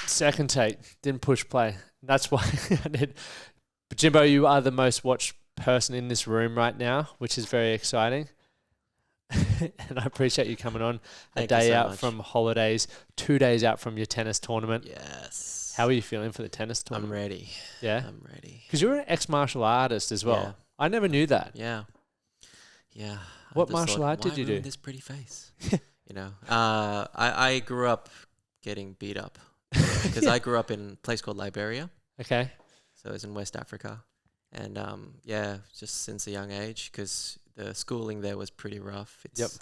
Second take, didn't push play. That's why I did. But Jimbo, you are the most watched person in this room right now, which is very exciting. And I appreciate you coming on Thank a you day so out much. from holidays, 2 days out from your tennis tournament. Yes. How are you feeling for the tennis I'm tournament? ready. Yeah? I'm ready. Because you're an ex-martial artist as well. Yeah. I never knew that. Yeah. Yeah. What I just martial thought, art did why you ruin do? this pretty face? You know, I grew up getting beat up because I grew up in a place called Liberia. Okay. So it's in West Africa. And yeah, just since a young age, because the schooling there was pretty rough. It's,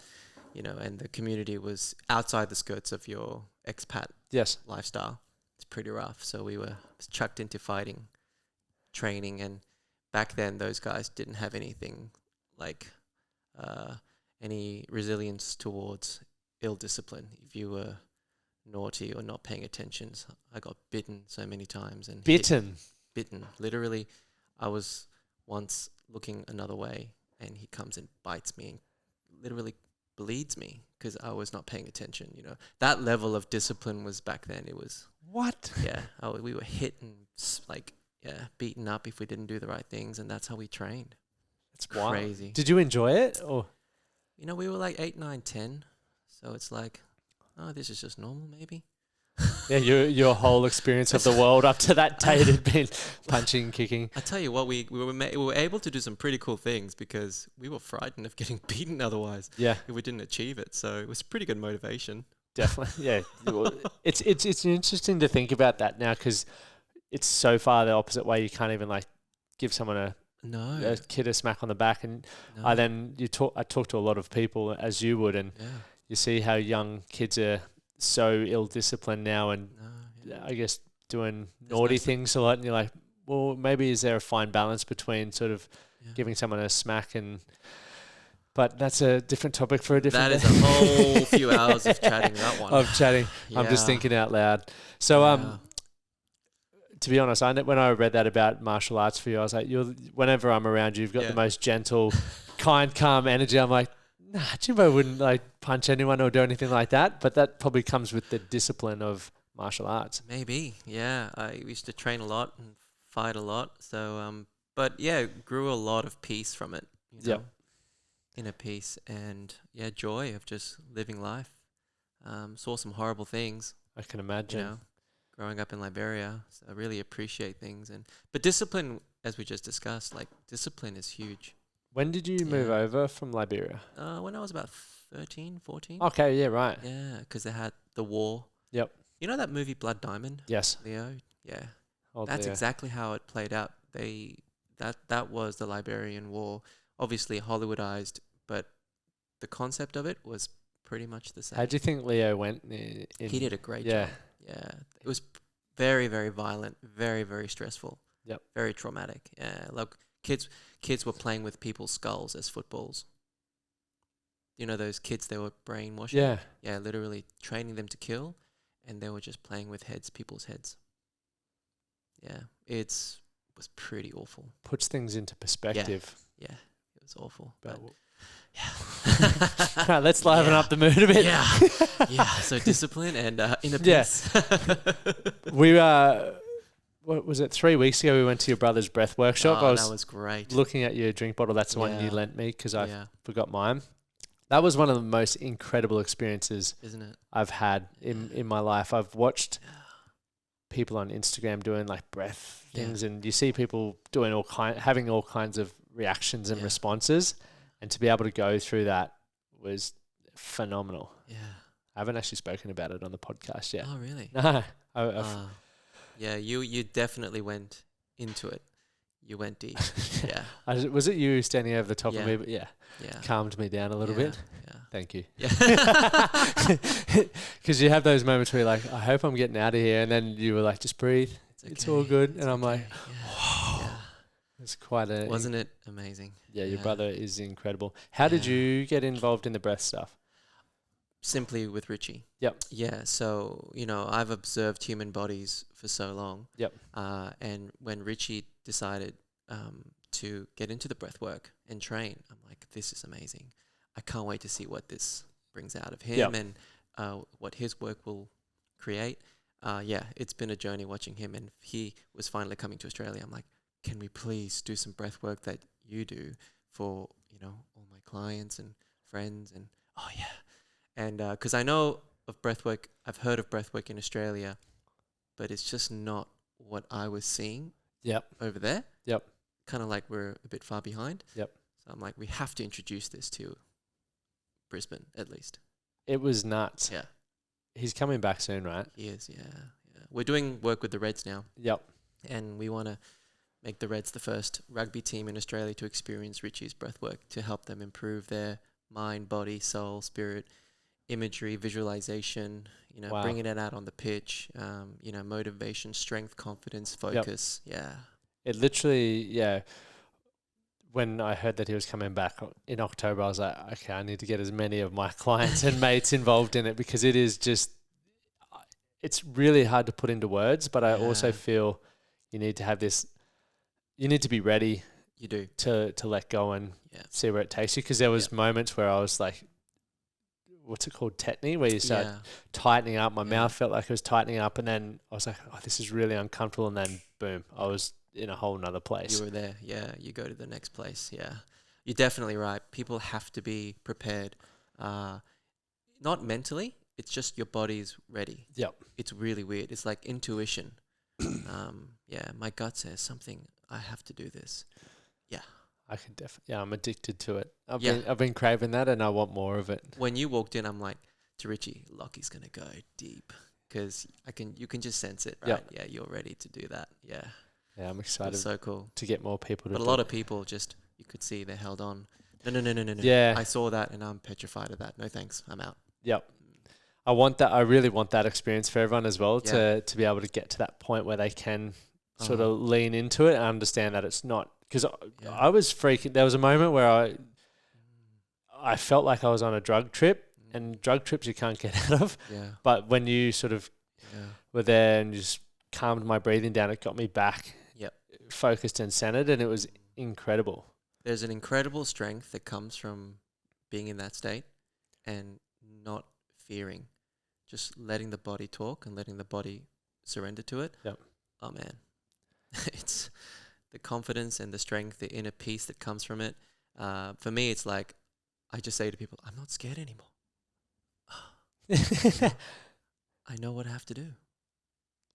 you know, and the community was outside the skirts of your expat Yes. lifestyle. It's pretty rough. So we were chucked into fighting, training, and back then those guys didn't have anything like any resilience towards ill discipline. If you were naughty or not paying attention, so I got bitten so many times and Bitten. bitten. Literally, I was once looking another way and he comes and bites me and literally bleeds me because I was not paying attention. You know, that level of discipline was back then. It was What? yeah. We were hit and beaten up if we didn't do the right things, and that's how we trained. It's Crazy. Wild. Did you enjoy it? Or You know, we were like 8, 9, 10. So it's like, oh, this is just normal, maybe. yeah, your whole experience of the world up to that date had been punching, kicking. I tell you what, we were able to do some pretty cool things because we were frightened of getting beaten otherwise. Yeah, If we didn't achieve it. So it was pretty good motivation. definitely. Yeah, it's interesting to think about that now because it's so far the opposite way. You can't even like give someone a kid a smack on the back, and No. I talk to a lot of people as you would, and Yeah. you see how young kids are so ill disciplined now, and No, yeah. I guess doing There's naughty no things a lot, and you're like, well, maybe is there a fine balance between sort of Yeah. giving someone a smack and. But that's a different topic for a different That is day. a whole few hours of chatting that one. Of chatting. I'm just Yeah. thinking out loud. So, Yeah. to be honest, when I read that about martial arts for you, I was like, whenever I'm around you, you've got the most gentle, kind, calm energy. I'm like, nah, Jimbo wouldn't like punch anyone or do anything like that. But that probably comes with the discipline of martial arts. Maybe, yeah. I used to train a lot and fight a lot. So, but yeah, grew a lot of peace from it. You know? Yep. Inner peace and joy of just living life. Saw some horrible things, I can imagine. you know, growing up in Liberia. So I really appreciate things, but discipline, as we just discussed, like discipline is huge. When did you move over from Liberia? When I was about 13, 14. Okay, yeah, right. Yeah, because they had the war. Yep. You know that movie Blood Diamond? Yes. Leo? Yeah. Old That's Leo. exactly how it played out. That was the Liberian War, obviously Hollywoodized, but the concept of it was pretty much the same. How do you think Leo went? He did a great Yeah. job. Yeah, it was very, very violent, very, very stressful. Yep. Very traumatic. Yeah, look, kids were playing with people's skulls as footballs. You know those kids they were brainwashing? Yeah. Yeah, literally training them to kill, and they were just playing with people's heads. Yeah, was pretty awful. Puts things into perspective. Yeah, it was awful. But yeah. Right, let's liven up the mood a bit. Yeah, yeah. So discipline and inner Yeah. peace. We what was it? 3 weeks ago we went to your brother's breath workshop. I was that was great. looking at your drink bottle. That's the one you Yeah. lent me because I Yeah, forgot mine. That was one of the most incredible experiences isn't it? I've had in my life. I've watched people on Instagram doing like breath things, and you see people doing having all kinds of reactions and Yeah. responses, and to be able to go through that was phenomenal. Yeah. I haven't actually spoken about it on the podcast yet. Oh, really? No, Yeah, you definitely went into it. You went deep. Yeah. Was it you standing over the top of Yeah. me? But yeah, Yeah. calmed me down a little bit. Yeah. Thank you. Yeah. Because you have those moments where you're like, I hope I'm getting out of here, and then you were like, just breathe. It's all good. And I'm like, yeah. it's quite a... Wasn't it amazing? Yeah, your brother is incredible. How did you get involved in the breath stuff? Simply with Richie. Yep. Yeah, so, I've observed human bodies for so long. Yep. And when Richie decided to get into the breath work and train, I'm like, this is amazing. I can't wait to see what this brings out of him and what his work will create. yeah, it's been a journey watching him, and he was finally coming to Australia. I'm like, can we please do some breath work that you do for, all my clients and friends? And oh yeah. And because I know of breathwork, I've heard of breathwork in Australia, but it's just not what I was seeing over there. Yep. Kind of like we're a bit far behind. Yep. So I'm like, we have to introduce this to Brisbane at least. It was nuts. Yeah. He's coming back soon, right? He is, yeah. We're doing work with the Reds now. Yep. And we want to make the Reds the first rugby team in Australia to experience Richie's breathwork to help them improve their mind, body, soul, spirit, imagery, visualization, bringing it out on the pitch, motivation, strength, confidence, focus. Yep. Yeah. It literally, when I heard that he was coming back in October, I was like, okay, I need to get as many of my clients and mates involved in it, because it is just, it's really hard to put into words, but I also feel you need to have this, you need to be ready. You do. To let go and see where it takes you. Because there was moments where I was like, what's it called? Tetany, where you start tightening up. My mouth felt like it was tightening up, and then I was like, oh, this is really uncomfortable. And then boom, I was in a whole nother place. You were there. Yeah. You go to the next place. Yeah. You're definitely right. People have to be prepared. Not mentally. It's just your body's ready. Yep. It's really weird. It's like intuition. My gut says something. I have to do this. Yeah. I can definitely. Yeah, I'm addicted to it. I've been craving that, and I want more of it. When you walked in, I'm like, to Richie, Lachie's gonna go deep, because you can just sense it, right? Yep. Yeah, you're ready to do that. Yeah. Yeah, I'm excited. It's so cool to get more people to. But a lot of people just, you could see they held on. No. Yeah. I saw that and I'm petrified of that. No thanks. I'm out. Yep. I want that. I really want that experience for everyone as well, to be able to get to that point where they can sort of lean into it and understand that it's not, because I was freaking. There was a moment where I felt like I was on a drug trip, and drug trips you can't get out of. Yeah. But when you sort of were there and just calmed my breathing down, it got me back focused and centered, and it was incredible. There's an incredible strength that comes from being in that state and not fearing, just letting the body talk and letting the body surrender to it. Yep. Oh man, it's the confidence and the strength, the inner peace that comes from it. For me, it's like, I just say to people, I'm not scared anymore. I know what I have to do.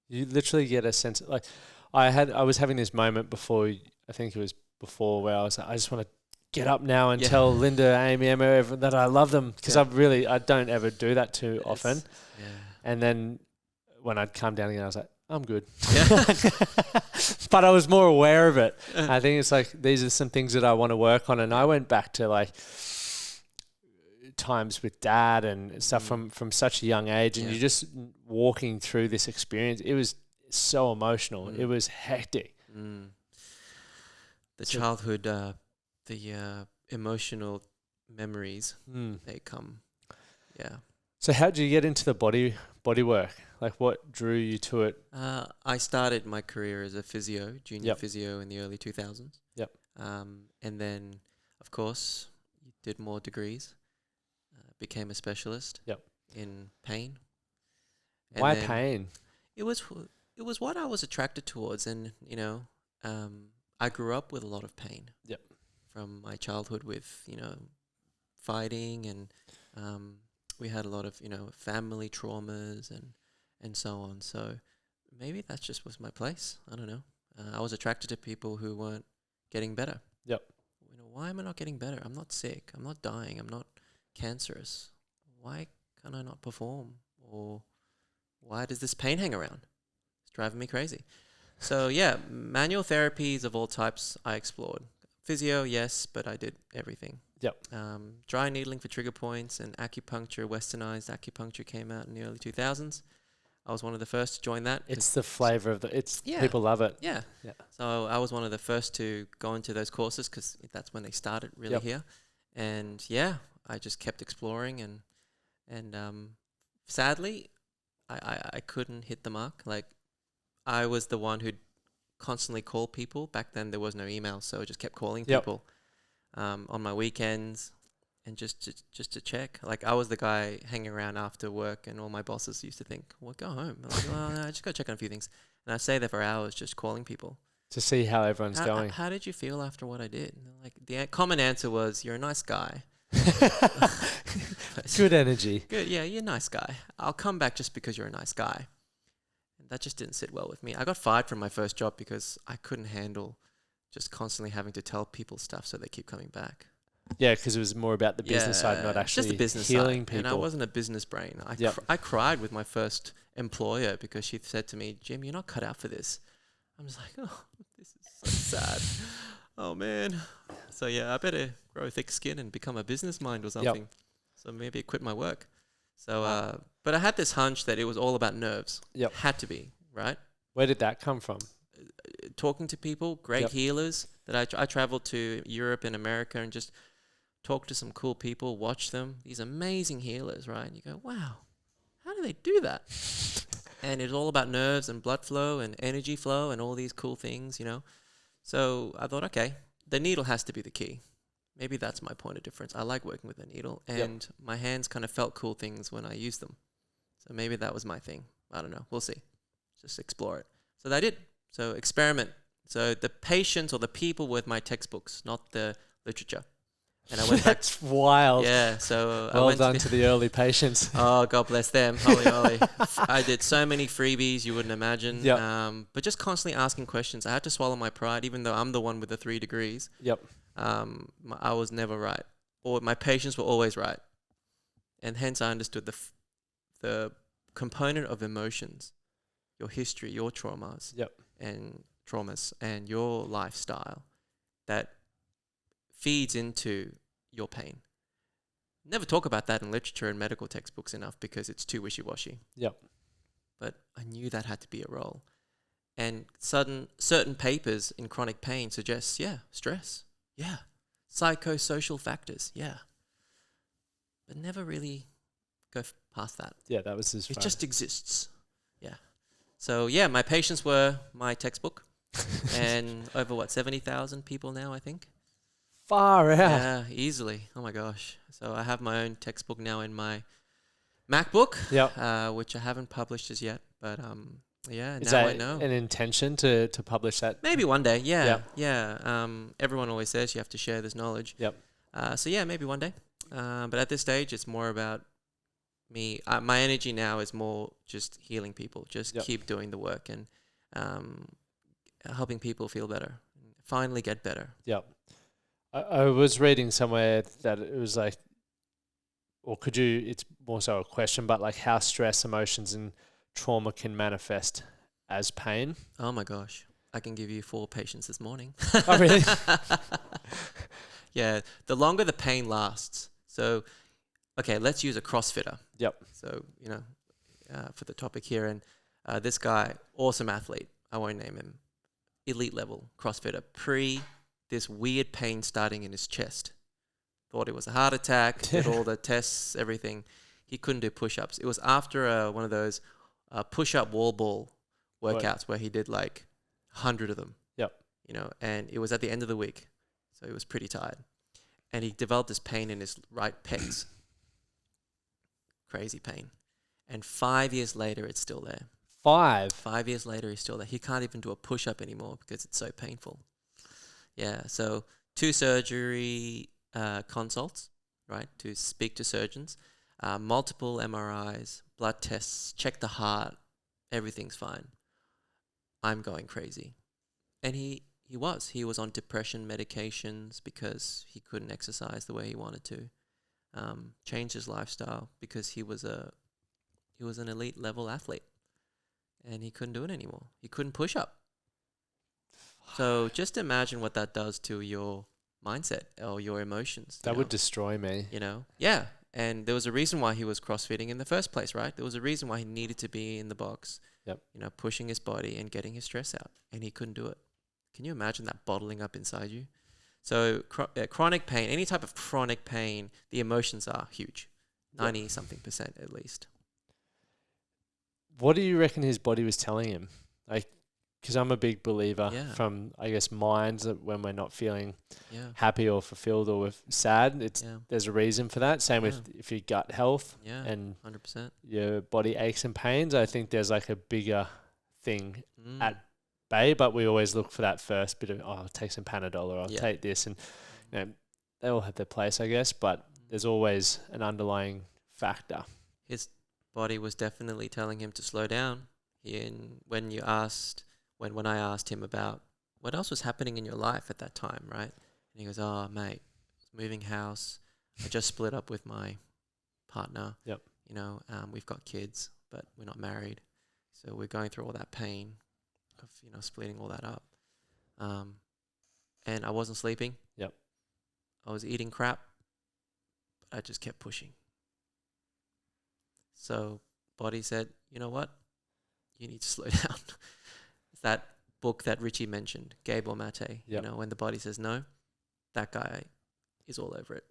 You literally get a sense of, like, I was having this moment before, I think it was before, where I was like, I just want to get up now and tell Linda, Amy, Emma, everyone that I love them, because I don't ever do that too often. Yeah. And then when I'd come down again, I was like, I'm good. Yeah. But I was more aware of it. I think it's like, these are some things that I want to work on. And I went back to like times with Dad and stuff from such a young age, and you're just walking through this experience. It was so emotional. It was hectic. The childhood, the emotional memories, they come. Yeah. So how did you get into the body work? Like, what drew you to it? I started my career as a junior physio in the early 2000s. Yep. And then, of course, did more degrees. Became a specialist. In pain. And why pain? It was what I was attracted towards, and I grew up with a lot of pain. Yep. From my childhood with fighting, and we had a lot of family traumas and so on. So maybe that just was my place. I don't know. I was attracted to people who weren't getting better. Yep. Why am I not getting better? I'm not sick. I'm not dying. I'm not cancerous. Why can I not perform? Or why does this pain hang around? It's driving me crazy. So manual therapies of all types I explored. Physio, yes, but I did everything. Yep. Dry needling for trigger points and acupuncture, westernized acupuncture came out in the early 2000s. I was one of the first to join that. It's the flavor of people love it. Yeah. So I was one of the first to go into those courses, because that's when they started really here. And I just kept exploring, and sadly, I couldn't hit the mark. Like, I was the one who'd constantly call people. Back then there was no email, so I just kept calling people on my weekends, and just to check. Like, I was the guy hanging around after work, and all my bosses used to think, well, go home. I'm like, well, no, I just got to check on a few things. And I stay there for hours just calling people. To see how everyone's going. How did you feel after what I did? And like, the common answer was, you're a nice guy. Good energy. Good, yeah, you're a nice guy. I'll come back just because you're a nice guy. And that just didn't sit well with me. I got fired from my first job because I couldn't handle just constantly having to tell people stuff so they keep coming back. Yeah, because it was more about the business side, not actually just the business healing side. people. And I wasn't a business brain. I cried with my first employer because she said to me, Jim, you're not cut out for this. I'm just like, oh, this is so sad. Oh, man. So, yeah, I better grow thick skin and become a business mind or something. Yep. So maybe quit my work. So, but I had this hunch that it was all about nerves. Yep. Had to be, right? Where did that come from? Talking to people, great healers. That I traveled to Europe and America and just talked to some cool people, watched them. These amazing healers, right? And you go, wow, how do they do that? And it's all about nerves and blood flow and energy flow and all these cool things, you know. So I thought, okay, the needle has to be the key. Maybe that's my point of difference. I like working with a needle, and my hands kind of felt cool things when I used them. So maybe that was my thing. I don't know. We'll see. Just explore it. So I did. So experiment. So the patients or the people with my textbooks, not the literature. And I went back. That's wild. Yeah. So well done to the early patients. Oh, God bless them. Holy moly. I did so many freebies you wouldn't imagine. Yep. But just constantly asking questions. I had to swallow my pride, even though I'm the one with the 3 degrees. Yep. I was never right. Or my patients were always right. And hence I understood the component of emotions, your history, your traumas. Yep. And your lifestyle that feeds into your pain. Never talk about that in literature and medical textbooks enough because it's too wishy-washy. Yep. But I knew that had to be a role. And certain papers in chronic pain suggest, stress, psychosocial factors, but never really go past that. Yeah, that was his. It just exists. Yeah. So my patients were my textbook, and over 70,000 people now, I think. Far out. Yeah, easily. Oh my gosh. So I have my own textbook now in my MacBook, which I haven't published as yet, but Is now that I know. an intention to publish that? Maybe one day. Yeah. Everyone always says you have to share this knowledge. Yep. So maybe one day. But at this stage, it's more about me. My energy now is more just healing people. Just keep doing the work and helping people feel better. Finally get better. Yep. I was reading somewhere that it was like, or could you, it's more so a question, but like how stress, emotions and trauma can manifest as pain. Oh my gosh. I can give you 4 patients this morning. Oh, really? Yeah. The longer the pain lasts. So, okay, let's use a CrossFitter. Yep. So, for the topic here. And this guy, awesome athlete. I won't name him. Elite level CrossFitter. This weird pain starting in his chest. Thought it was a heart attack. Did all the tests, everything. He couldn't do push-ups. It was after one of those push-up wall ball workouts where he did like 100 of them. Yep. And it was at the end of the week. So he was pretty tired. And he developed this pain in his right pecs. Crazy pain. And 5 years later, it's still there. 5 years later, he's still there. He can't even do a push-up anymore because it's so painful. Yeah, so 2 surgery consults, right, to speak to surgeons, multiple MRIs, blood tests, check the heart, everything's fine. I'm going crazy. And he was on depression medications because he couldn't exercise the way he wanted to. Changed his lifestyle because he was an elite level athlete. And he couldn't do it anymore. He couldn't push up. So just imagine what that does to your mindset or your emotions. That would destroy me. Yeah. And there was a reason why he was CrossFitting in the first place, right? There was a reason why he needed to be in the box, pushing his body and getting his stress out. And he couldn't do it. Can you imagine that bottling up inside you? So chronic pain, any type of chronic pain, the emotions are huge. 90-something% at least. What do you reckon his body was telling him? Like, because I'm a big believer Yeah. from, I guess, minds that when we're not feeling Yeah. happy or fulfilled or sad, Yeah. there's a reason for that. Same Yeah. with if your gut health Yeah. and 100%. your body aches and pains. I think there's like a bigger thing Mm. at bay, but we always look for that first bit of, I'll take some Panadol or I'll Yeah. take this. And you know, they all have their place, I guess, but there's always an underlying factor. His body was definitely telling him to slow down. When I asked him about what else was happening in your life at that time, right? And he goes, "Oh, mate, moving house. I just split up with my partner. Yep. You know, we've got kids, but we're not married, so we're going through all that pain of splitting all that up. And I wasn't sleeping. Yep. I was eating crap, but I just kept pushing. So body said, you know what? You need to slow down. It's that book that Richie mentioned, Gabor Mate. Yep. When the body says no, that guy is all over it.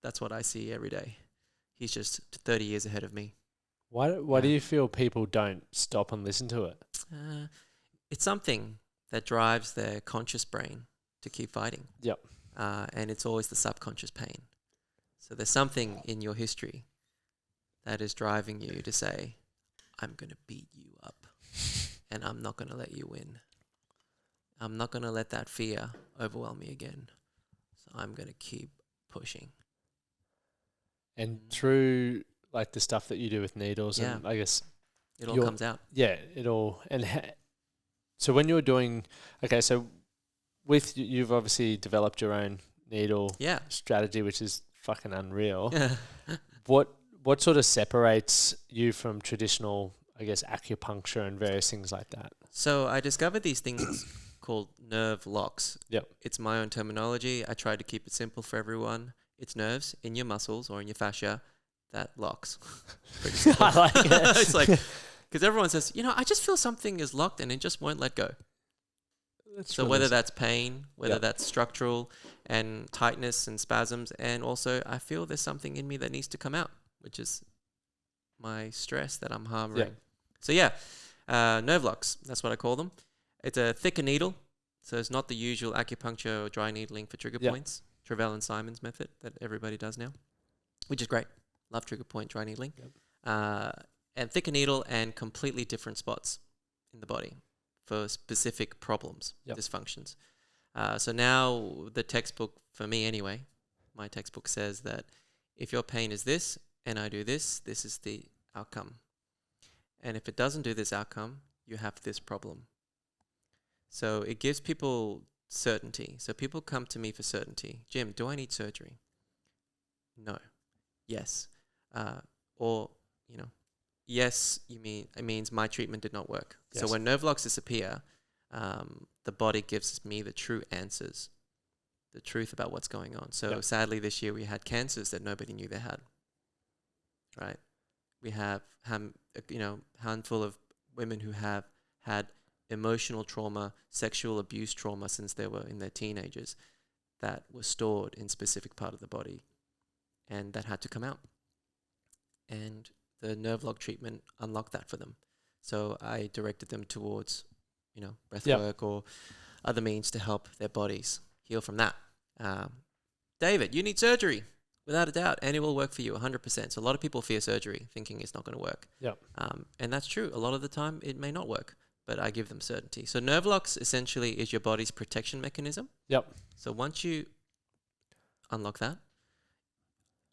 That's what I see every day. He's just 30 years ahead of me. Why do you feel people don't stop and listen to it? It's something that drives their conscious brain to keep fighting. Yep. And it's always the subconscious pain. So there's something in your history that is driving you to say, I'm going to beat you up and I'm not going to let you win. I'm not going to let that fear overwhelm me again. So I'm going to keep pushing. And through like the stuff that you do with needles, Yeah. and I guess It all comes out. Yeah, it all. And so when you're doing, okay, so with you've obviously developed your own needle Yeah. strategy, which is fucking unreal. What sort of separates you from traditional, I guess, acupuncture and various things like that? So I discovered these things called nerve locks. Yep. It's my own terminology. I try to keep it simple for everyone. It's nerves in your muscles or in your fascia that locks. Pretty simple. I like it. It's like, because everyone says, I just feel something is locked and it just won't let go. So whether that's pain, whether that's structural and tightness and spasms, and also I feel there's something in me that needs to come out, which is my stress that I'm harboring. Yeah. So nerve locks, that's what I call them. It's a thicker needle, so it's not the usual acupuncture or dry needling for trigger points, Travell and Simon's method that everybody does now, which is great. Love trigger point dry needling. And thicker needle and completely different spots in the body for specific problems, dysfunctions. So now the textbook, for me anyway, my textbook says that if your pain is this and I do this, this is the outcome. And if it doesn't do this outcome, you have this problem. So it gives people certainty. So people come to me for certainty. Jim, do I need surgery? No. Yes. Or, yes, it means my treatment did not work. Yes. So when nerve locks disappear, the body gives me the true answers, the truth about what's going on. So sadly this year we had cancers that nobody knew they had, right? We have, handful of women who have had emotional trauma, sexual abuse trauma since they were in their teenagers that were stored in specific part of the body and that had to come out. And the nerve lock treatment unlocked that for them. So I directed them towards, breath work or other means to help their bodies heal from that. David, you need surgery, without a doubt, and it will work for you 100%. So a lot of people fear surgery, thinking it's not going to work. And that's true. A lot of the time it may not work, but I give them certainty. So nerve locks essentially is your body's protection mechanism. So once you unlock that,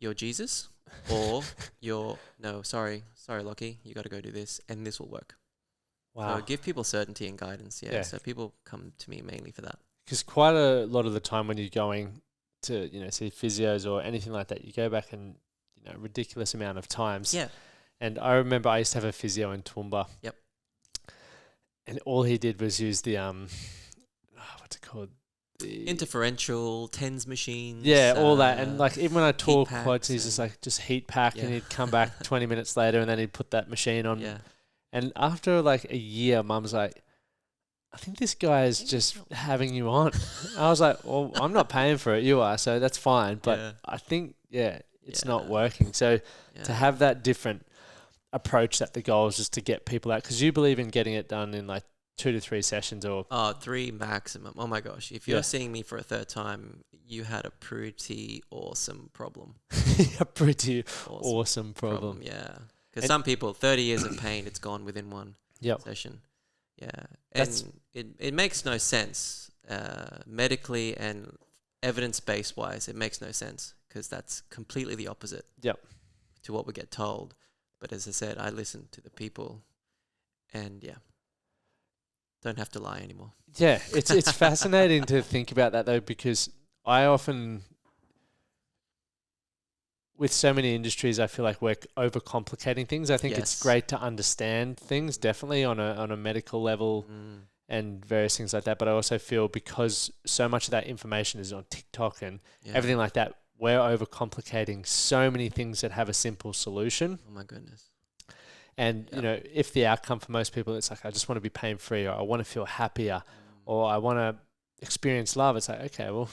you're Jesus, or sorry, Lachie, you got to go do this, and this will work. Wow. So give people certainty and guidance. So people come to me mainly for that. Because quite a lot of the time when you're going to, see physios or anything like that, you go back and, ridiculous amount of times. And I remember I used to have a physio in Toowoomba. And all he did was use the, what's it called? Interferential, TENS machines. All that. And like even when I talk quads, he's just heat pack and he'd come back 20 minutes later and then he'd put that machine on. And after like a year, Mum's like, I think this guy is just having you on. I was like, well, I'm not paying for it. You are. So that's fine. But I think, it's not working. So to have that different approach, that the goal is just to get people out, because you believe in getting it done in like 2 to 3 sessions or... 3 maximum. Oh my gosh. If you're seeing me for a third time, you had a pretty awesome problem. A pretty awesome problem. Yeah. Because some people, 30 years of pain, it's gone within one session. Yeah. And it makes no sense medically and evidence-based wise. It makes no sense because that's completely the opposite to what we get told. But as I said, I listen to the people and don't have to lie anymore. Yeah, it's fascinating to think about that though, because I often, with so many industries, I feel like we're overcomplicating things. I think it's great to understand things, definitely on a medical level and various things like that. But I also feel because so much of that information is on TikTok and everything like that, we're overcomplicating so many things that have a simple solution. Oh my goodness. And, you know, if the outcome for most people, it's like, I just want to be pain-free, or I want to feel happier, or I want to experience love. It's like, okay, well,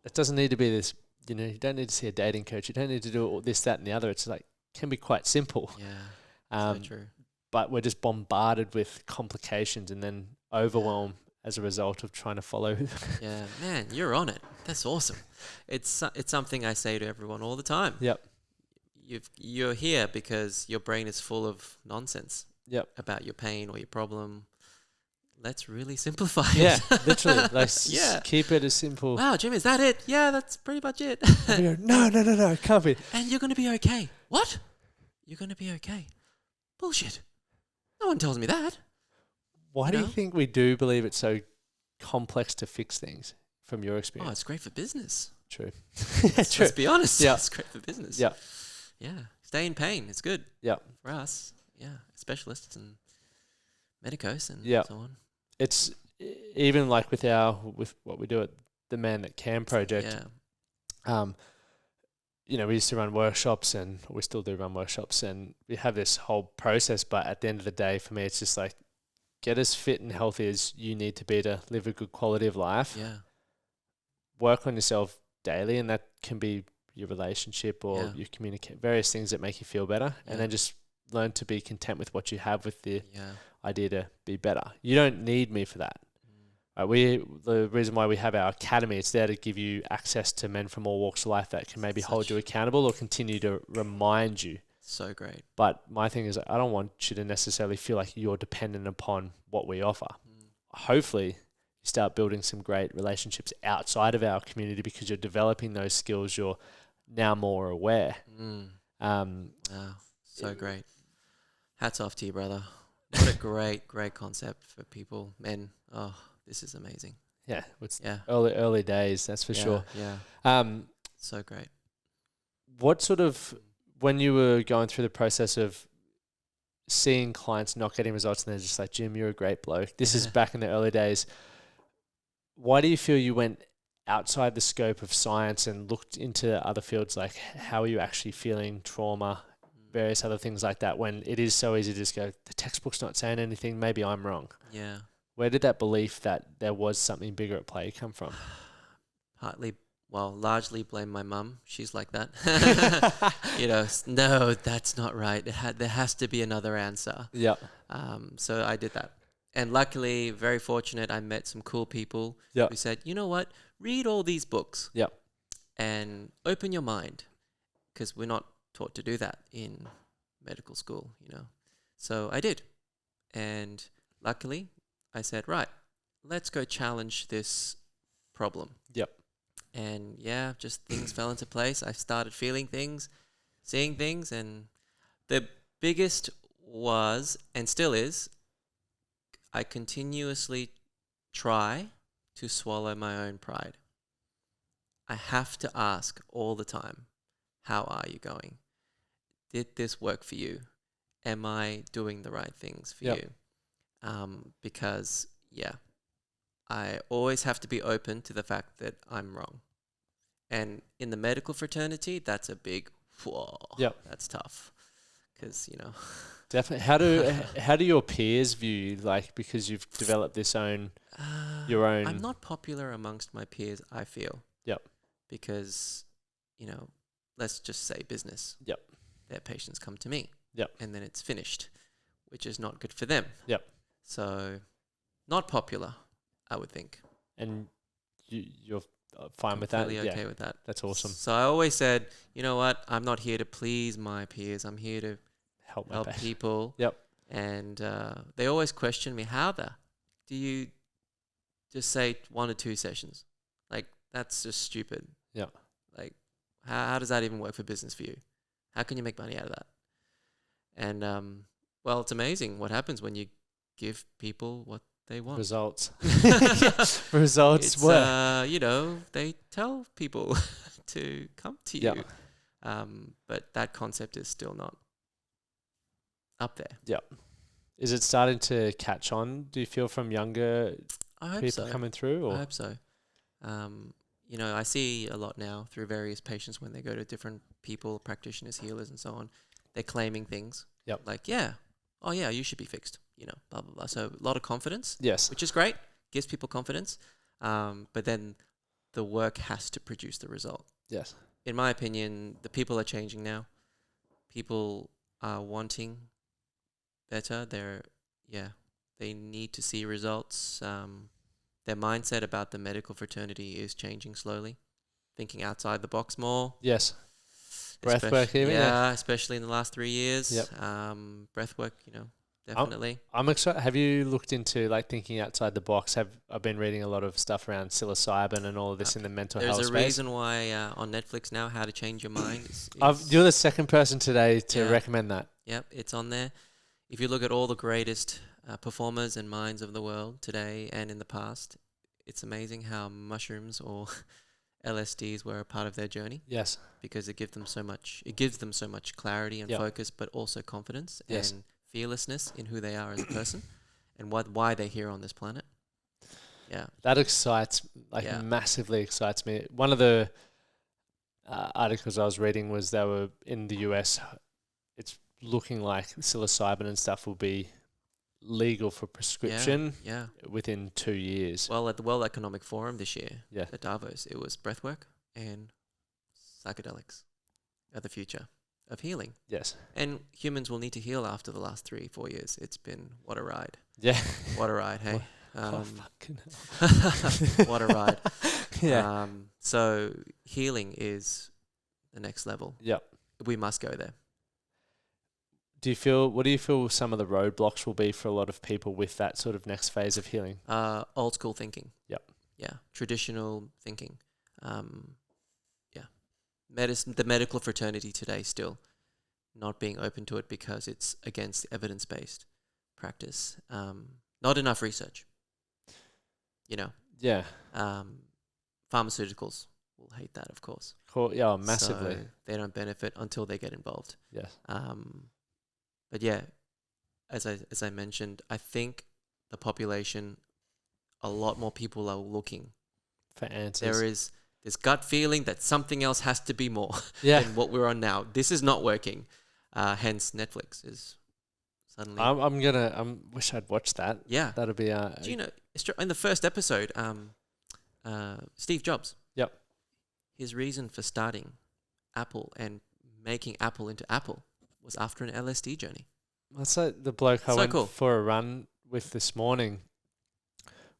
it doesn't need to be this, you know, you don't need to see a dating coach. You don't need to do all this, that, and the other. It's like, can be quite simple. Yeah, so true. But we're just bombarded with complications and then overwhelm as a result of trying to follow. Yeah, man, you're on it. That's awesome. It's something I say to everyone all the time. Yep. You're here because your brain is full of nonsense about your pain or your problem. Let's really simplify it. Yeah, literally. Keep it as simple. Wow, Jim, is that it? Yeah, that's pretty much it. Go, no, it can't be. And you're going to be okay. What? You're going to be okay. Bullshit. No one tells me that. Why do you think we do believe it's so complex to fix things from your experience? Oh, it's great for business. True. Let's be honest. Yeah. It's great for business. Yeah. Yeah, stay in pain. It's good. Yeah, for us. Yeah, specialists and medicos and so on. It's even like with what we do at the Man That Can project. Yeah. You know, we used to run workshops, and we still do run workshops, and we have this whole process. But at the end of the day, for me, it's just like, get as fit and healthy as you need to be to live a good quality of life. Yeah. Work on yourself daily, and that can be your relationship or you communicate, various things that make you feel better, and then just learn to be content with what you have, with the idea to be better. You don't need me for that. The reason why we have our academy, it's there to give you access to men from all walks of life that can maybe hold you accountable or continue to remind you. So great. But my thing is, I don't want you to necessarily feel like you're dependent upon what we offer. Hopefully you start building some great relationships outside of our community because you're developing those skills. You're now more aware. So great. Hats off to you, brother. What a great concept for people, men. Oh, this is amazing. Yeah, it's early days, that's for sure. Yeah. So great. What sort of, when you were going through the process of seeing clients not getting results and they're just like, Jim, you're a great bloke. This is back in the early days. Why do you feel you went outside the scope of science and looked into other fields, like how are you actually feeling, trauma, various other things like that, when it is so easy to just go, the textbook's not saying anything, maybe I'm wrong? Yeah. Where did that belief that there was something bigger at play come from? Largely blame my mum. She's like that. No, that's not right. There has to be another answer. Yeah. So I did that. And luckily, very fortunate, I met some cool people who said, you know what, read all these books and open your mind, because we're not taught to do that in medical school, you know. So I did. And luckily, I said, right, let's go challenge this problem. Yep. And just things fell into place. I started feeling things, seeing things, and the biggest was, and still is, I continuously try to swallow my own pride. I have to ask all the time, how are you going? Did this work for you? Am I doing the right things for you? Because, I always have to be open to the fact that I'm wrong. And in the medical fraternity, that's a big, that's tough. Because, Definitely. How do your peers view you, like, because you've developed this your own... I'm not popular amongst my peers, I feel. Yep. Because, let's just say business. Yep. Their patients come to me. Yep. And then it's finished, which is not good for them. Yep. So not popular, I would think. And you're fine with that? Completely okay with that. That's awesome. So I always said, you know what? I'm not here to please my peers. I'm here to help people. Yep. And they always question me, do you just say 1 or 2 sessions? Like, that's just stupid. Yeah. Like, how does that even work for business for you? How can you make money out of that? And, well, it's amazing what happens when you give people what they want. Results. Results it's, work. you know, they tell people to come to you. Yep. But that concept is still not up there. Yep. Is it starting to catch on, do you feel, from younger people coming through? Or? I hope so. You know, I see a lot now through various patients when they go to different people, practitioners, healers, and so on. They're claiming things. Yep. Like, you should be fixed, you know, blah, blah, blah. So a lot of confidence. Yes. Which is great. Gives people confidence. But then the work has to produce the result. Yes. In my opinion, the people are changing now. People are wanting better. They need to see results. Their mindset about the medical fraternity is changing slowly, thinking outside the box more. Yes. Breathwork even? Yeah, especially in the last 3 years. Yep. Breathwork, you know, definitely. I'm excited. Have you looked into like thinking outside the box? I've been reading a lot of stuff around psilocybin and all of this in the mental health space. There's a reason why on Netflix now, How to Change Your Mind. You're the second person today to recommend that. Yep, it's on there. If you look at all the greatest performers and minds of the world today and in the past, it's amazing how mushrooms or LSDs were a part of their journey. Yes. Because it gives them so much clarity and focus, but also confidence and fearlessness in who they are as a person and why they're here on this planet. Yeah. That massively excites me. One of the articles I was reading was they were in the US. It's looking like psilocybin and stuff will be legal for prescription within 2 years. Well, at the World Economic Forum this year at Davos, it was breathwork and psychedelics are the future of healing. Yes. And humans will need to heal after the last 3-4 years. It's been what a ride. Yeah. What a ride, hey? Fucking what a ride. Yeah. So healing is the next level. Yep. We must go there. What do you feel some of the roadblocks will be for a lot of people with that sort of next phase of healing? Old school thinking. Yep. Yeah. Traditional thinking. Medicine, the medical fraternity today still not being open to it because it's against evidence-based practice. Not enough research. You know. Yeah. Pharmaceuticals will hate that, of course. Cool. Yeah, massively. So they don't benefit until they get involved. Yes. But yeah, as I mentioned, I think the population, a lot more people are looking for answers. There is this gut feeling that something else has to be more than what we're on now. This is not working. Hence, Netflix is suddenly. I wish I'd watched that. Yeah, that'd be. Do you know in the first episode, Steve Jobs. Yep. His reason for starting Apple and making Apple into Apple was after an LSD journey. That's like the bloke I went for a run with this morning.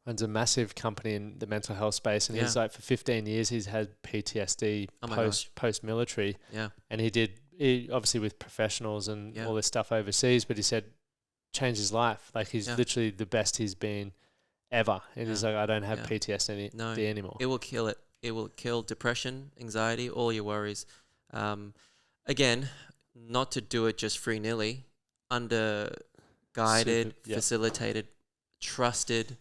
Runs a massive company in the mental health space, and he's like, for 15 years he's had PTSD post-military. Yeah. And he obviously with professionals and all this stuff overseas, but he said changed his life. Like he's literally the best he's been ever. And he's like, I don't have PTSD anymore. It will kill it. It will kill depression, anxiety, all your worries. Again, not to do it just free-nilly, under guided, facilitated, trusted,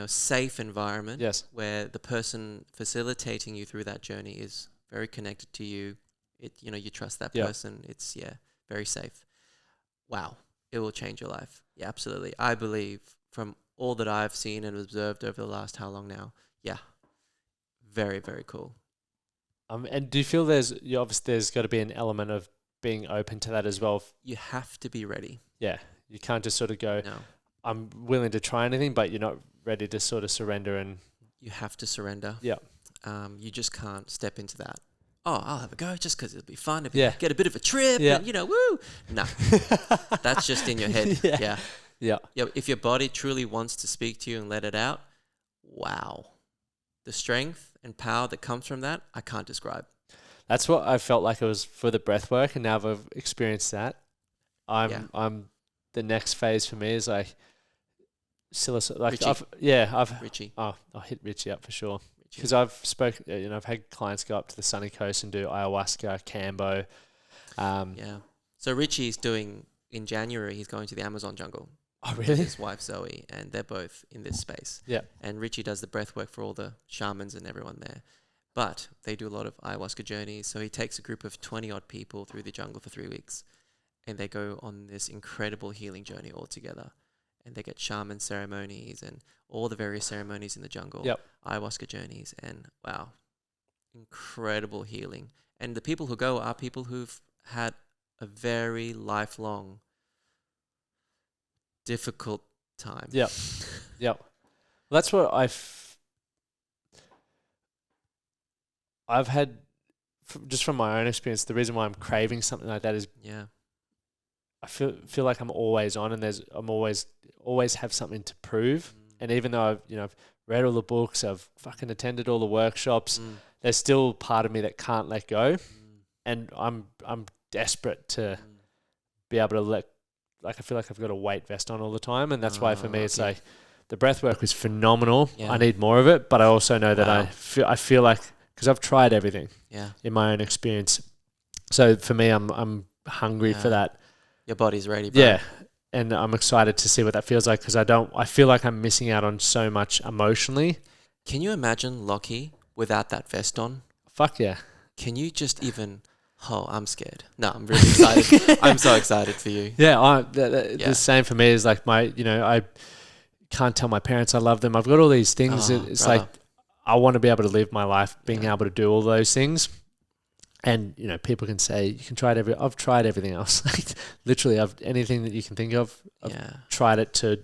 safe environment where the person facilitating you through that journey is very connected to you. You trust that person. It's very safe. Wow. It will change your life. Yeah, absolutely. I believe from all that I've seen and observed over the last how long now. Yeah. Very, very cool. And do you feel there's got to be an element of being open to that as well? You have to be ready. Yeah. You can't just sort of go, no. I'm willing to try anything, but you're not ready to sort of surrender. And you have to surrender. Yeah. You just can't step into that. Oh, I'll have a go just because it'll be fun. Get a bit of a trip and, woo. No, that's just in your head. Yeah. Yeah. If your body truly wants to speak to you and let it out, wow. The strength and power that comes from that, I can't describe. That's what I felt like it was for the breath work, and now I've experienced that. I'm the next phase for me is like Richie. Richie. I'll hit Richie up for sure. Because I've spoken, I've had clients go up to the sunny coast and do ayahuasca, Cambo. So Richie's doing, in January, he's going to the Amazon jungle. Oh, really? With his wife Zoe, and they're both in this space. Yeah. And Richie does the breath work for all the shamans and everyone there. But they do a lot of ayahuasca journeys. So he takes a group of 20 odd people through the jungle for 3 weeks. And they go on this incredible healing journey all together. And they get shaman ceremonies and all the various ceremonies in the jungle, ayahuasca journeys, and wow, incredible healing. And the people who go are people who've had a very lifelong, difficult time. Yep. Well, that's what I've had, just from my own experience, the reason why I'm craving something like that is I feel like I'm always on, and I'm always have something to prove. And even though I've read all the books, I've fucking attended all the workshops, there's still part of me that can't let go. And I'm desperate to be able to I feel like I've got a weight vest on all the time. And that's why for me, it's like the breath work was phenomenal. I need more of it, but I also know that I feel like, because I've tried everything in my own experience. So for me, I'm hungry for that. Your body's ready, bro. Yeah. And I'm excited to see what that feels like, because I feel like I'm missing out on so much emotionally. Can you imagine Lachie without that vest on? Fuck yeah. Can you just even... Oh, I'm scared. No, I'm really excited. I'm so excited for you. Yeah, the same for me is like I can't tell my parents I love them. I've got all these things. It's like I want to be able to live my life being able to do all those things. And, people can say, you can try it I've tried everything else. Like, literally, anything that you can think of, I've tried it to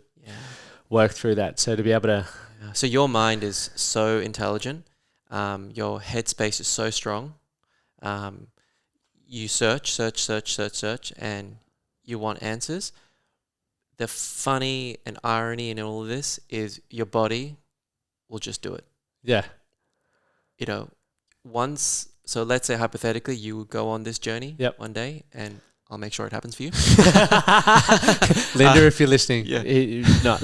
work through that. So to be able to... So your mind is so intelligent. Your headspace is so strong. You search, and you want answers. The funny and irony in all of this is your body will just do it. Yeah. Once... So let's say hypothetically you go on this journey one day, and I'll make sure it happens for you. Linda, if you're listening, not.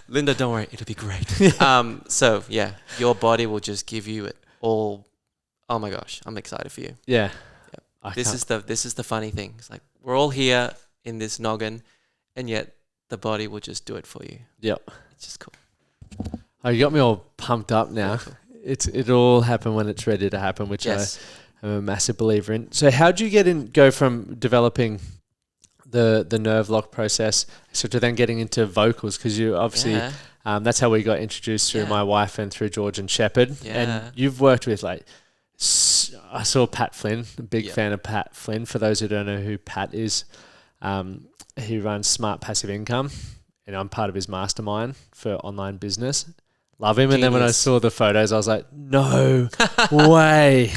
Linda, don't worry, it'll be great. So your body will just give you it all. Oh my gosh, I'm excited for you. Yeah. This is the funny thing. It's like we're all here in this noggin, and yet the body will just do it for you. Yep. It's just cool. Oh, you got me all pumped up now. Cool. It'll all happen when it's ready to happen, which I am a massive believer in. So how'd you go from developing the nerve lock process to then getting into vocals? Because you obviously, that's how we got introduced through my wife and through George and Sheppard. Yeah. And you've worked with I saw Patt Flynn, a big fan of Patt Flynn. For those who don't know who Pat is, he runs Smart Passive Income, and I'm part of his mastermind for online business. Love him. Genius. And then when I saw the photos, I was like, no way.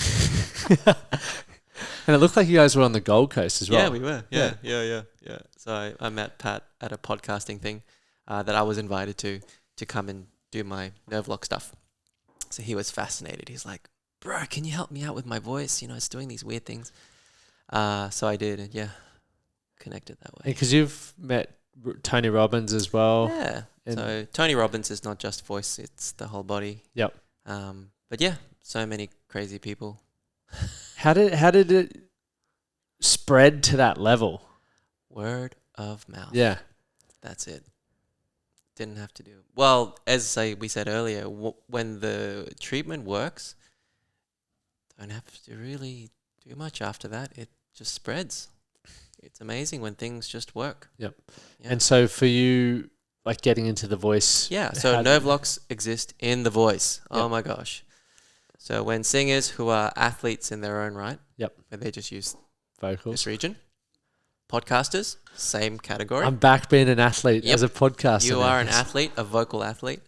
And it looked like you guys were on the Gold Coast as well. Yeah, we were. Yeah. So I met Pat at a podcasting thing that I was invited to come and do my nerve lock stuff. So he was fascinated. He's like, bro, can you help me out with my voice? It's doing these weird things. So I did, and connected that way. Because you've met Tony Robbins as well. Yeah. So Tony Robbins is not just voice, it's the whole body. Yep. But yeah, so many crazy people. How did it spread to that level? Word of mouth. Yeah. That's it. Didn't have to do. Well, as we said earlier, when the treatment works, don't have to really do much after that. It just spreads. It's amazing when things just work. Yep. Yeah. And so for you, like getting into the voice. Yeah. So nerve locks exist in the voice. Yep. Oh my gosh. So when singers who are athletes in their own right. Yep. But they just use vocals. This region. Podcasters, same category. I'm back being an athlete as a podcaster. You are an athlete, a vocal athlete.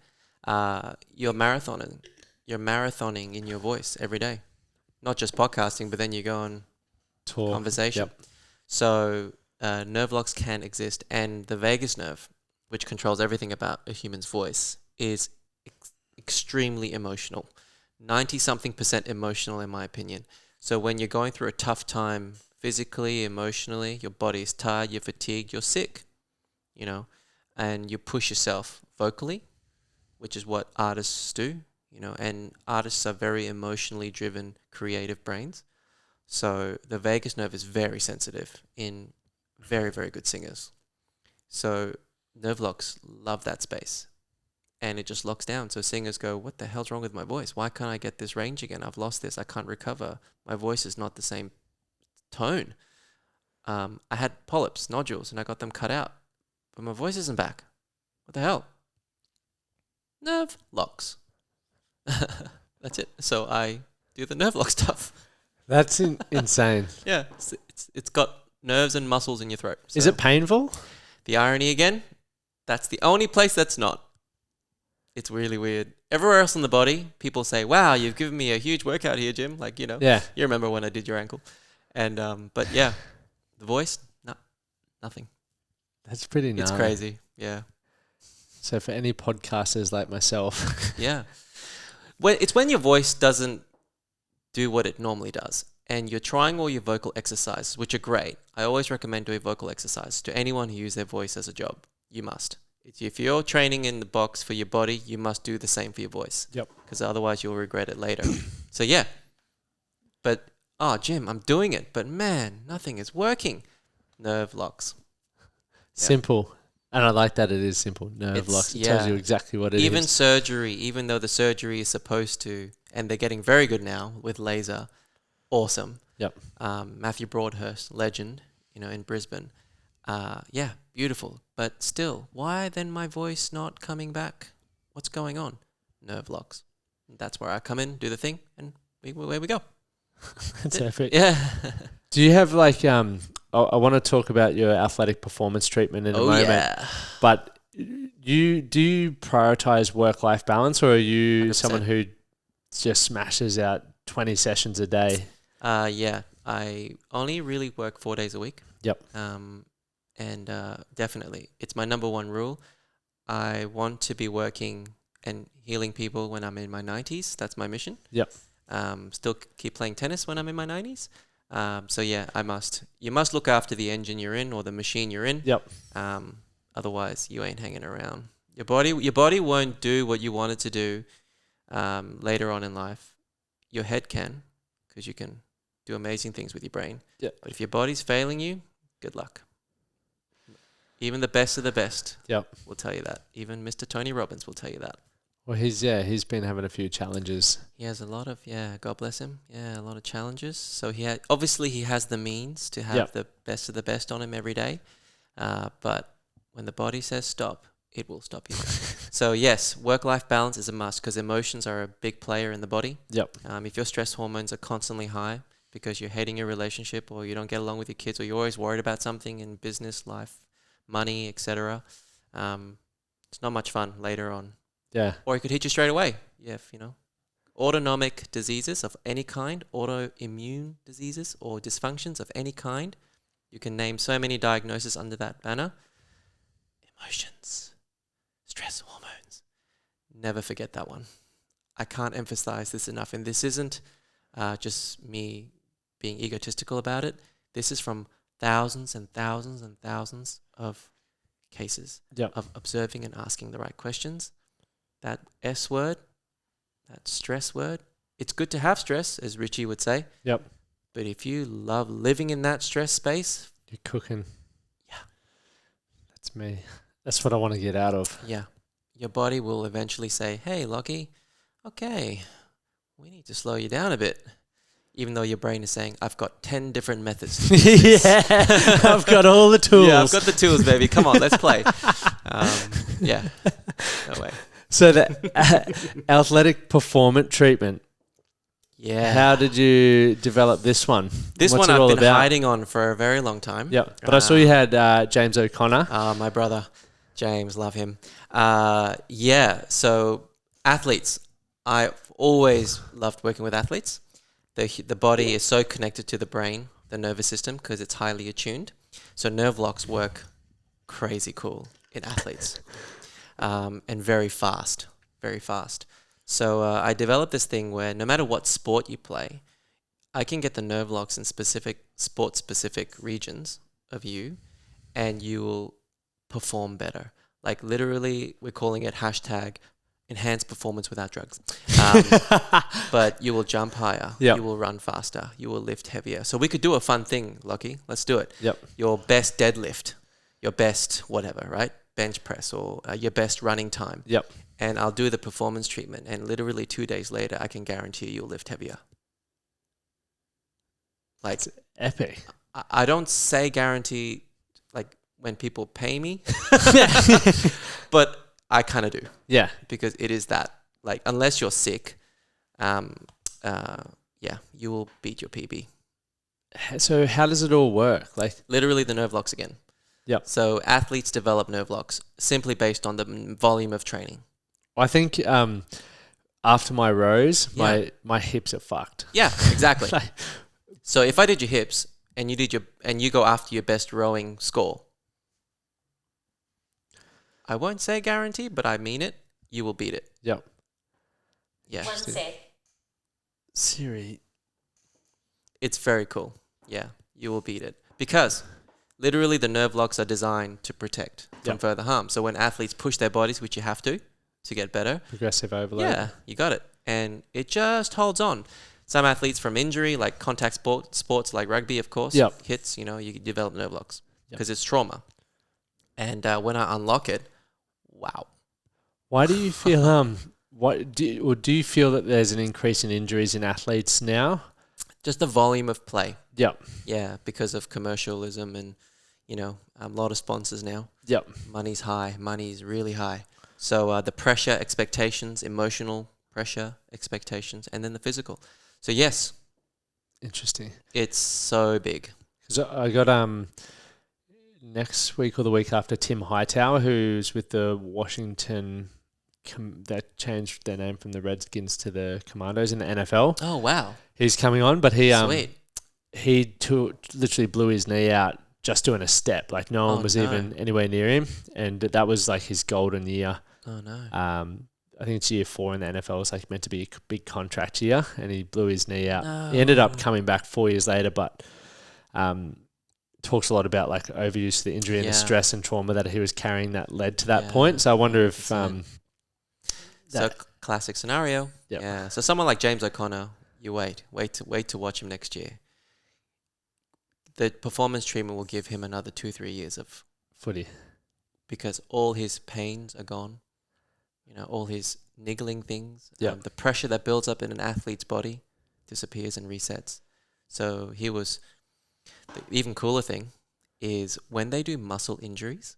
You're marathoning. You're marathoning in your voice every day. Not just podcasting, but then you go on tour. Conversation. Yep. So nerve blocks can exist, and the vagus nerve, which controls everything about a human's voice, is extremely emotional. 90-something% emotional, in my opinion. So when you're going through a tough time physically, emotionally, your body is tired, you're fatigued, you're sick, you know, and you push yourself vocally, which is what artists do, you know, and artists are very emotionally driven, creative brains. So the vagus nerve is very sensitive in very, very good singers. So nerve blocks love that space. And it just locks down. So singers go, what the hell's wrong with my voice? Why can't I get this range again? I've lost this. I can't recover. My voice is not the same tone. I had polyps, nodules, and I got them cut out. But my voice isn't back. What the hell? Nerve locks. That's it. So I do the nerve lock stuff. That's insane. Yeah. It's got nerves and muscles in your throat. So is it painful? the irony again, that's the only place that's not. It's really weird. Everywhere else in the body, people say, wow, you've given me a huge workout here, Jim. Like, you know, Yeah. you remember when I did your ankle. And, but yeah, the voice, nothing. That's pretty gnarly. It's crazy. Yeah. So for any podcasters like myself. Yeah. It's when your voice doesn't do what it normally does. And you're trying all your vocal exercises, which are great. I always recommend doing vocal exercise to anyone who uses their voice as a job. You must. If you're training in the box for your body, you must do the same for your voice. Yep. Because otherwise you'll regret it later. So yeah. But, Jim, I'm doing it. But man, nothing is working. Nerve locks. Simple. And I like that it is simple. Nerve locks. It tells you exactly what it is. Even surgery, even though the surgery is supposed to, and they're getting very good now with laser, awesome. Yep. Matthew Broadhurst, legend, you know, in Brisbane. Yeah, beautiful. But still, why then my voice not coming back? What's going on? Nerve locks. That's where I come in, do the thing, and away we go. That's epic. Yeah. Do you have like, I want to talk about your athletic performance treatment in a moment. Yeah. But do you prioritize work-life balance, or are you 100%. someone who just smashes out 20 sessions a day? Yeah. I only really work 4 days a week. Yep. And definitely, it's my number one rule. I want to be working and healing people when I'm in my 90s. That's my mission. Yep. Still keep playing tennis when I'm in my 90s. So yeah, you must look after the engine you're in or the machine you're in. Yep. Otherwise, you ain't hanging around. Your body won't do what you want it to do later on in life. Your head can, because you can do amazing things with your brain. Yep. But if your body's failing you, good luck. Even the best of the best will tell you that. Even Mr. Tony Robbins will tell you that. Well, he's been having a few challenges. He has a lot of, God bless him. Yeah, a lot of challenges. So he has the means to have the best of the best on him every day. But when the body says stop, it will stop you. So yes, work-life balance is a must because emotions are a big player in the body. Yep. If your stress hormones are constantly high because you're hating your relationship or you don't get along with your kids or you're always worried about something in business, life, money, etc., it's not much fun later on. Yeah. Or it could hit you straight away. Yeah, autonomic diseases of any kind, autoimmune diseases or dysfunctions of any kind. You can name so many diagnoses under that banner. Emotions, stress hormones. Never forget that one. I can't emphasize this enough. And this isn't just me being egotistical about it. This is from thousands and thousands and thousands of cases of observing and asking the right questions. That S word, that stress word, it's good to have stress, as Richie would say. Yep. But if you love living in that stress space, you're cooking. Yeah. That's me. That's what I want to get out of. Yeah. Your body will eventually say, hey, Lachie, okay, we need to slow you down a bit. Even though your brain is saying, I've got 10 different methods to do this. Yeah, I've got all the tools. Yeah, I've got the tools, baby. Come on, let's play. Yeah, no way. So the athletic performance treatment. Yeah. How did you develop this one? This What's one it all I've been about? hiding on for a very long time. Yep. But I saw you had James O'Connor. My brother, James, love him. Yeah, so athletes. I've always loved working with athletes. The body is so connected to the brain, the nervous system, because it's highly attuned. So nerve blocks work crazy cool in athletes, and very fast, very fast. So I developed this thing where no matter what sport you play, I can get the nerve blocks in specific sport-specific regions of you, and you will perform better. Like literally, we're calling it hashtag enhanced performance without drugs. But you will jump higher. Yep. You will run faster. You will lift heavier. So we could do a fun thing, Lachie. Let's do it. Yep. Your best deadlift, your best whatever, right? Bench press, or your best running time. Yep. And I'll do the performance treatment. And literally 2 days later, I can guarantee you'll lift heavier. Like, It's epic. I don't say guarantee like when people pay me, but I kind of do. Yeah. Because it is that, like, unless you're sick, you will beat your PB. So how does it all work? Like, Literally the nerve blocks again. Yep. So athletes develop nerve blocks simply based on the volume of training. I think after my rows, Yeah. my hips are fucked. Yeah, exactly. Like, So if I did your hips and you go after your best rowing score, I won't say guarantee, but I mean it, you will beat it. Yep. Yeah. One sec. Siri. It's very cool. Yeah, you will beat it. Because literally the nerve blocks are designed to protect from Yep. further harm. So when athletes push their bodies, which you have to get better, Progressive overload. yeah, you got it. And it just holds on. Some athletes from injury, like contact sports like rugby, of course, Yep. hits, you develop nerve blocks Yep. because it's trauma. And when I unlock it, wow. Why do you feel do you feel that there's an increase in injuries in athletes now? Just the volume of play. Yep. Yeah, because of commercialism and, a lot of sponsors now. Yep. Money's high. Money's really high. So the pressure, expectations, emotional pressure, expectations, and then the physical. So yes, Interesting. it's so big. Because I got next week or the week after Tim Hightower, who's with the Washington. That changed their name from the Redskins to the Commandos in the NFL. Oh, wow. He's coming on, but he Sweet. he literally blew his knee out just doing a step. Like no one was even anywhere near him, and that was like his golden year. Oh, no. I think it's year 4 in the NFL. It's like meant to be a big contract year, and he blew his knee out. No. He ended up coming back 4 years later, but talks a lot about like overuse, the injury and the Yeah. stress and trauma that he was carrying that led to that Yeah, point. So I wonder if so classic scenario. Yep. Yeah. So someone like James O'Connor, you wait to watch him next year. The performance treatment will give him another 2-3 years of footy. because all his pains are gone. All his niggling things. Yep. The pressure that builds up in an athlete's body disappears and resets. So the even cooler thing is when they do muscle injuries,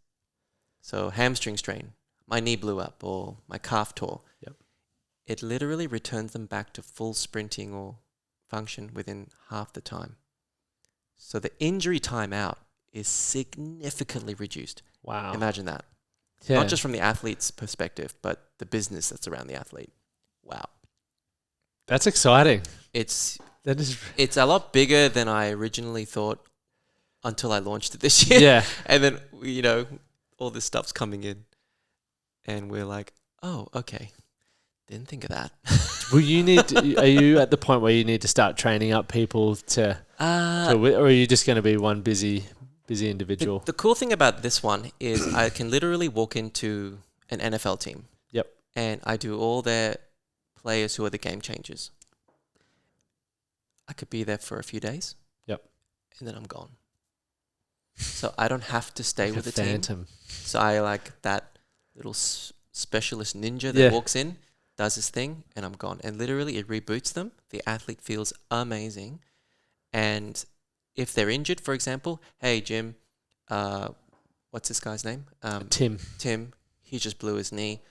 so hamstring strain, my knee blew up or my calf tore. Yep. It literally returns them back to full sprinting or function within half the time. So the injury time out is significantly reduced. Wow. Imagine that. Yeah. Not just from the athlete's perspective, but the business that's around the athlete. Wow. That's exciting. It's That is. a lot bigger than I originally thought until I launched it this year. Yeah. And then, all this stuff's coming in. And we're like, oh, okay. Didn't think of that. Will you need? Are you at the point where you need to start training up people or are you just going to be one busy individual? The cool thing about this one is I can literally walk into an NFL team. Yep. And I do all their players who are the game changers. I could be there for a few days. Yep. And then I'm gone. So I don't have to stay Like with a the team. phantom. So I like that little specialist ninja that walks in, does his thing, and I'm gone. And literally it reboots them. The athlete feels amazing. And if they're injured, for example, hey, Jim, what's this guy's name? Tim. Tim, he just blew his knee.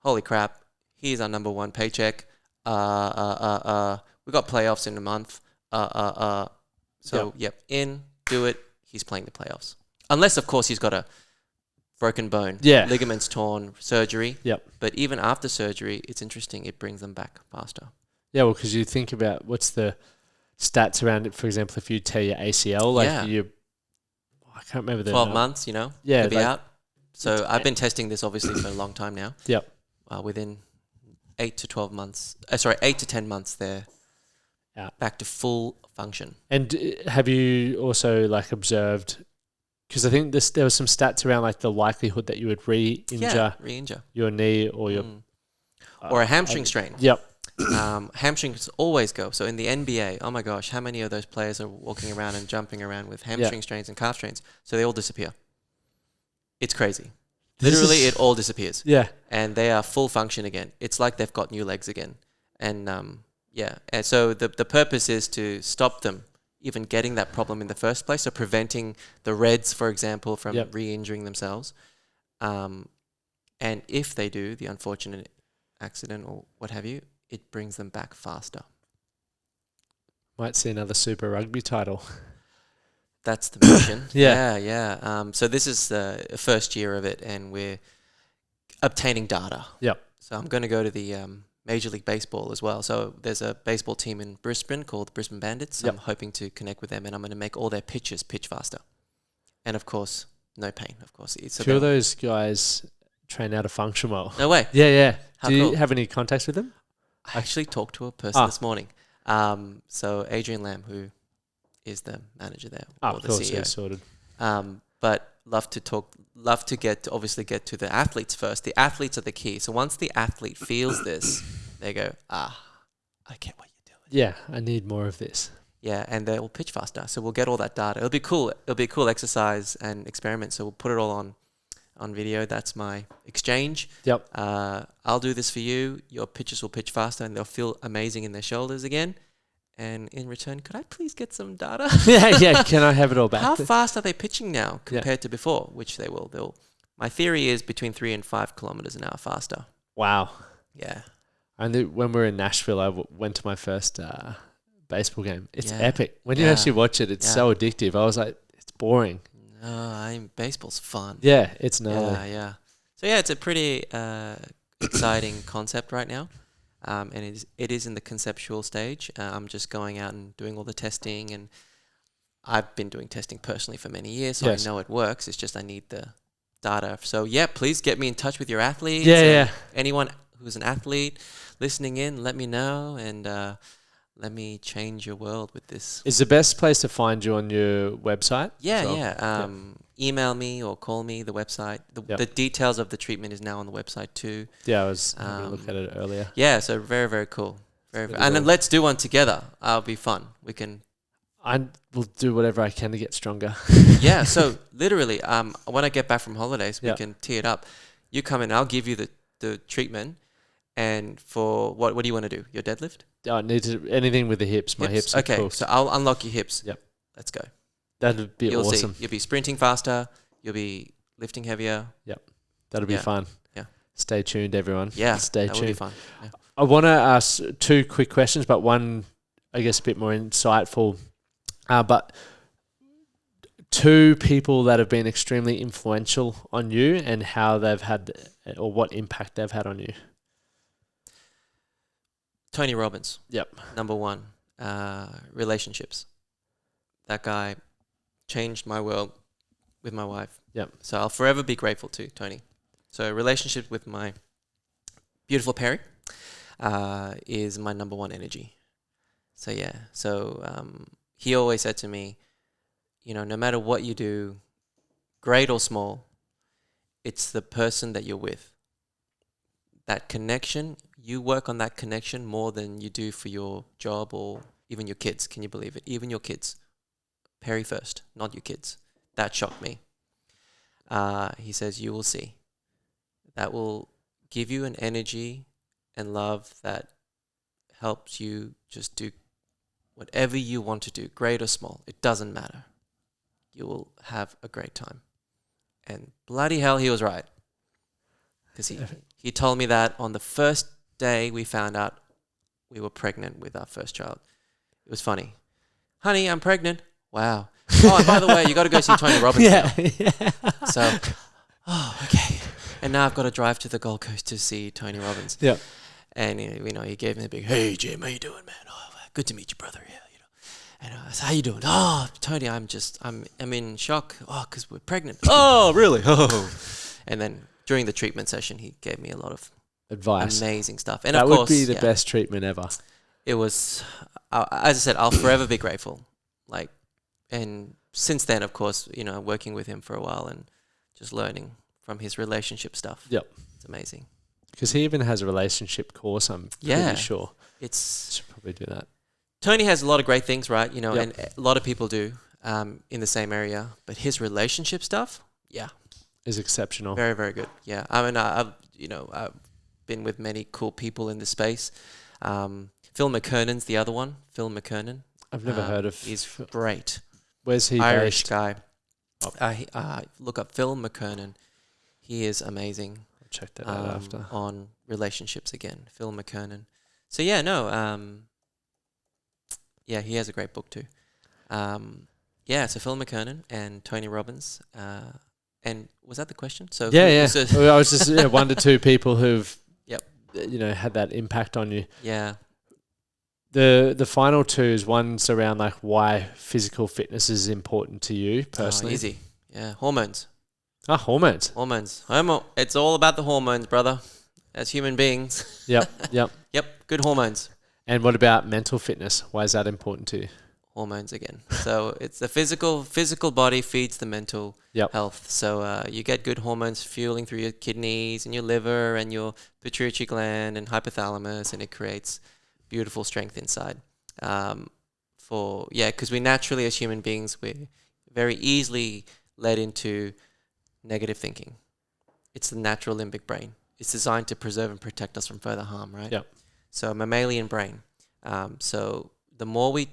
Holy crap. Here's our number one paycheck. We got playoffs in a month. So, do it. He's playing the playoffs. Unless, of course, he's got a broken bone. Yeah. Ligaments torn, surgery. Yep. But even after surgery, it's interesting. It brings them back faster. Yeah, well, because you think about what's the stats around it. For example, if you tear your ACL, I can't remember the 12 months, you know, Yeah, to be like- out. So I've been testing this obviously for a long time now. Yep. Within 8 to 10 months, they're Out. back to full function. And have you also like observed? Because I think there was some stats around like the likelihood that you would re-injure Re-injure. your knee or your Or a hamstring strain. Yep. Hamstrings always go. So in the NBA, oh my gosh, how many of those players are walking around and jumping around with hamstring strains and calf strains? So they all disappear. It's crazy. Literally, it all disappears. Yeah. And they are full function again. It's like they've got new legs again. And and so the purpose is to stop them even getting that problem in the first place. So preventing the Reds, for example, from re-injuring themselves. And if they do, the unfortunate accident or what have you, it brings them back faster. Might see another Super Rugby title. That's the mission. Yeah. So this is the first year of it, and we're obtaining data. Yep. So I'm going to go to the Major League Baseball as well. So there's a baseball team in Brisbane called the Brisbane Bandits. Yep. I'm hoping to connect with them, and I'm going to make all their pitches pitch faster. And of course, no pain. Of course, it's Sure, those guys train out of function well. No way. Yeah. How Do you cool. have any contacts with them? I actually talked to a person this morning. So Adrian Lamb, who is the manager there, or Of the course, CEO. it's sorted. But love to get to the athletes first. The athletes are the key. So once the athlete feels this, they go, I get what you're doing. Yeah, I need more of this. Yeah, and they will pitch faster. So we'll get all that data. It'll be cool. It'll be a cool exercise and experiment. So we'll put it all on video. That's my exchange. Yep. I'll do this for you. Your pitchers will pitch faster and they'll feel amazing in their shoulders again. And in return, could I please get some data? yeah. Can I have it all back? How fast are they pitching now compared to before? Which they will. My theory is between 3 and 5 kilometers an hour faster. Wow. Yeah. And when we were in Nashville, I went to my first baseball game. It's Yeah. epic. When you actually watch it, it's so addictive. I was like, it's boring. No, baseball's fun. Yeah, it's gnarly. Yeah. So yeah, it's a pretty exciting concept right now. And it is in the conceptual stage. I'm just going out and doing all the testing, and I've been doing testing personally for many years, so I know it works. It's just I need the data. So yeah, please get me in touch with your athletes. Yeah. Anyone who's an athlete listening in, let me know, and let me change your world with this. Is the best place to find you on your website? Yeah. Email me or call me, the website. The details of the treatment is now on the website too. Yeah, I was having a look at it earlier. Yeah, so very, very cool. And then let's do one together. It'll be fun. We can... I will do whatever I can to get stronger. Yeah, so literally, when I get back from holidays, we can tee it up. You come in, I'll give you the treatment. And for what do you want to do? Your deadlift? I need anything with the hips. My hips are cool. So I'll unlock your hips. Yep. Let's go. That'd be awesome. See. You'll be sprinting faster. You'll be lifting heavier. Yep. That'll be fun. Yeah. Stay tuned, everyone. Yeah. Stay tuned. That will be fun. Yeah. I want to ask 2 quick questions, but one, I guess, a bit more insightful. But 2 people that have been extremely influential on you and how they've had, or what impact they've had on you. Tony Robbins. Yep. Number 1, relationships. That guy changed my world with my wife. Yep. So I'll forever be grateful to Tony. So relationship with my beautiful Perry is my number 1 energy. So yeah. So he always said to me, no matter what you do, great or small, it's the person that you're with. That connection, you work on that connection more than you do for your job or even your kids. Can you believe it? Even your kids. Perry first, not your kids. That shocked me. He says, you will see. That will give you an energy and love that helps you just do whatever you want to do, great or small. It doesn't matter. You will have a great time. And bloody hell, he was right. Because he told me that on the first day we found out we were pregnant with our first child. It was funny. Honey, I'm pregnant. Wow. Oh, and by the way, you got to go see Tony Robbins now. So, okay. And now I've got to drive to the Gold Coast to see Tony Robbins. Yeah. And, he gave me a big, hey, Jim, how you doing, man? Oh, good to meet you, brother. Yeah, And I said, how you doing? Oh, Tony, I'm in shock. Oh, because we're pregnant. Oh, really? Oh. And then during the treatment session, he gave me a lot of advice, amazing stuff. And that of course, would be the best treatment ever. It was, as I said, I'll forever be grateful. Like, and since then, of course, you know, working with him for a while and just learning from his relationship stuff. Yep. It's amazing. Because he even has a relationship course, I'm pretty sure. Should probably do that. Tony has a lot of great things, right? You know, and a lot of people do in the same area. But his relationship stuff, is exceptional. Very, very good. Yeah. I mean, I've been with many cool people in this space. Phil McKernan's the other one. Phil McKernan. I've never heard of. He's great. Where's he Irish based? guy. Look up Phil McKernan. He is amazing. I'll check that out after. On relationships again. Phil McKernan. So yeah, he has a great book too. So Phil McKernan and Tony Robbins. And was that the question? So I was just 1 to 2 people who've had that impact on you. Yeah. The final 2 is one's around like why physical fitness is important to you personally. Easy. Yeah. Hormones. Hormones. It's all about the hormones, brother. As human beings. Yep. Good hormones. And what about mental fitness? Why is that important to you? Hormones again. So it's the physical body feeds the mental health. So you get good hormones fueling through your kidneys and your liver and your pituitary gland and hypothalamus, and it creates beautiful strength inside. Because we naturally, as human beings, we're very easily led into negative thinking. It's the natural limbic brain. It's designed to preserve and protect us from further harm, right? Yep. So mammalian brain. So the more we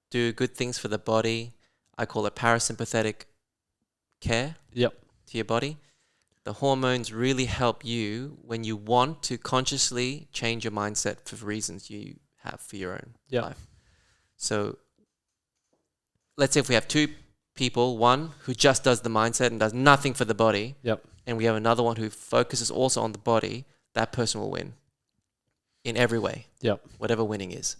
do good things for the body, I call it parasympathetic care to your body. The hormones really help you when you want to consciously change your mindset for reasons you have for your own life. So let's say if we have 2 people, one who just does the mindset and does nothing for the body, and we have another one who focuses also on the body, that person will win in every way, whatever winning is.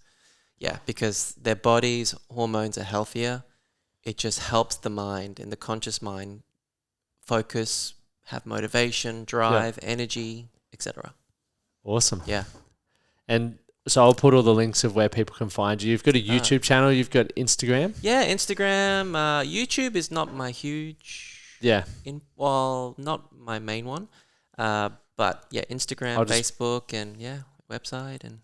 Yeah, because their body's hormones are healthier. It just helps the mind and the conscious mind focus, have motivation, drive, energy, etc. Awesome. Yeah. And so I'll put all the links of where people can find you. You've got a YouTube channel. You've got Instagram. Yeah, Instagram. YouTube is not my huge... Yeah. Not my main one. But yeah, Instagram, Facebook, and website. And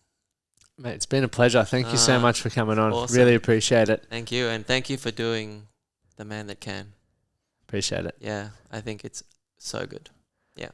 mate, it's been a pleasure. Thank you so much for coming on. Awesome. Really appreciate it. Thank you. And thank you for doing The Man That Can. Appreciate it. Yeah, I think it's so good. Yeah.